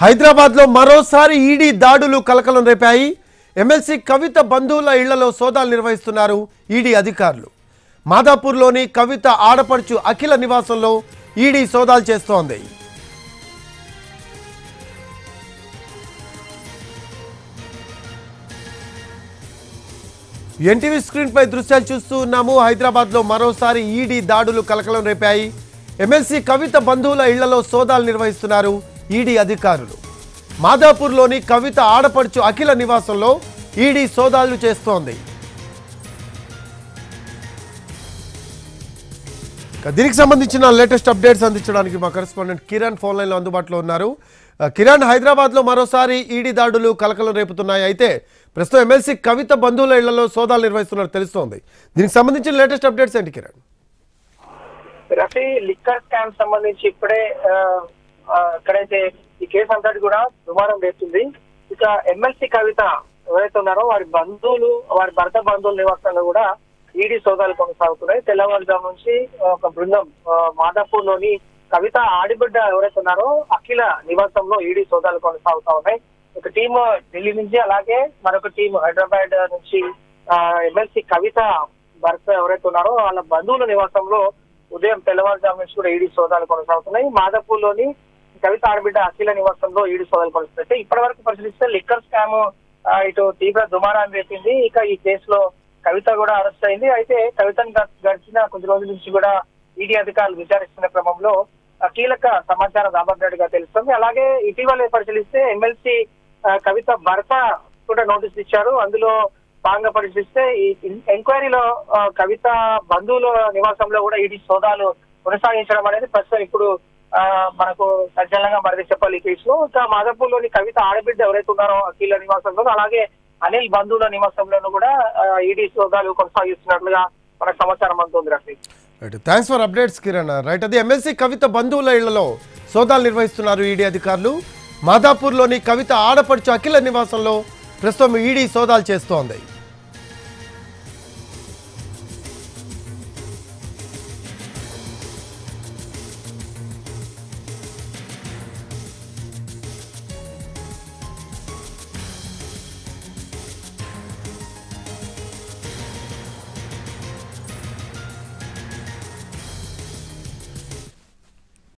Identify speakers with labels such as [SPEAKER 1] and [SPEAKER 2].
[SPEAKER 1] హైదరాబాద్లో మరోసారి ఈడీ దాడులు కలకలం రేపాయి. ఎమ్మెల్సీ కవిత బంధువుల ఇళ్లలో సోదాలు నిర్వహిస్తున్నారు ఈడీ అధికారులు. మాదాపూర్లోని కవిత ఆడపడుచు అఖిల నివాసంలో ఈడీ సోదాలు చేస్తోంది. ఎన్టీవీ స్క్రీన్ పై దృశ్యాలు చూస్తూ ఉన్నాము. హైదరాబాద్లో మరోసారి ఈడీ దాడులు కలకలం రేపాయి. ఎమ్మెల్సీ కవిత బంధువుల ఇళ్లలో సోదాలు నిర్వహిస్తున్నారు ఈడీ అధికారులు. మాదాపూర్లోని కవిత ఆడపడుచు అఖిల నివాసంలో ఈడీ సోదాలు చేస్తోంది. దీనికి సంబంధించిన లేటెస్ట్ అప్డేట్స్ అందించడానికి మా కరెస్పాండెంట్ కిరణ్ ఫోన్ లైన్లో అందుబాటులో ఉన్నారు. కిరణ్, హైదరాబాద్లో మరోసారి ఈడీ దాడులు కలకలం రేపుతున్నాయి. అయితే ప్రస్తుతం ఎమ్మెల్సీ కవిత బంధువుల ఇళ్లలో సోదాలు నిర్వహిస్తున్నారు తెలుస్తోంది. దీనికి సంబంధించిన లేటెస్ట్ అప్డేట్స్ ఏంటి కిరణ్?
[SPEAKER 2] రఫీ, లిక్కర్ స్కామ్ సంబంధించి ఇప్పుడే ఎక్కడైతే ఈ కేసు అంతటి కూడా దుమారం రేస్తుంది. ఇక ఎమ్మెల్సీ కవిత ఎవరైతే ఉన్నారో వారి భర్త బంధువుల నివాసంలో కూడా ఈడీ సోదాలు కొనసాగుతున్నాయి. తెల్లవారుజాము నుంచి ఒక బృందం మాదాపూర్ లోని కవిత ఆడిబిడ్డ ఎవరైతే ఉన్నారో అఖిల నివాసంలో ఈడీ సోదాలు కొనసాగుతా ఉన్నాయి. ఒక టీం ఢిల్లీ నుంచి, అలాగే మరొక టీం హైదరాబాద్ నుంచి ఎమ్మెల్సీ కవిత భర్త ఎవరైతే ఉన్నారో వాళ్ళ బంధువుల నివాసంలో ఉదయం తెల్లవారుజాము నుంచి కూడా ఈడీ సోదాలు కొనసాగుతున్నాయి. మాదాపూర్ లోని కవిత ఆడబిడ్డ అఖిల నివాసంలో ఈడీ సోదాలు కొనసాగుతాయి. ఇప్పటి వరకు పరిశీలిస్తే లిక్కర్ స్కామ్ ఇటు తీవ్ర దుమారాన్ని రేపింది. ఇక ఈ కేసులో కవిత కూడా అరెస్ట్ అయింది. అయితే కవితను గడిచిన కొద్ది రోజుల నుంచి కూడా ఈడీ అధికారులు విచారిస్తున్న క్రమంలో కీలక సమాచారం రాబడ్డట్టుగా తెలుస్తుంది. అలాగే ఇటీవల పరిశీలిస్తే ఎమ్మెల్సీ కవిత భర్త కూడా నోటీస్ ఇచ్చారు. అందులో భాగంగా పరిశీలిస్తే ఈ ఎంక్వైరీలో కవిత బంధువుల నివాసంలో కూడా ఈడీ సోదాలు కొనసాగించడం అనేది ప్రస్తుతం ఇప్పుడు మనకు సంచలనంగా మరిది చెప్పాలి ఈ కేసులో. ఇంకా మాదాపూర్ లోని కవిత ఆడబిడ్డ ఎవరైతే ఉన్నారో అఖిల నివాసంలో, అలాగే అనిల్ బంధువుల నివాసంలోనూ కూడా ఈడీ సోదాలు కొనసాగిస్తున్నట్లుగా మనకు సమాచారం అందుతుంది. Rafi,
[SPEAKER 1] thanks for updates Kiran. Right, అది ఎమ్మెల్సీ కవిత బంధువుల ఇళ్లలో సోదాలు నిర్వహిస్తున్నారు ఈడీ అధికారులు. మాదాపూర్లోని కవిత ఆడపడుచు అఖిల నివాసంలో ప్రస్తుతం ఈడీ సోదాలు చేస్తోంది.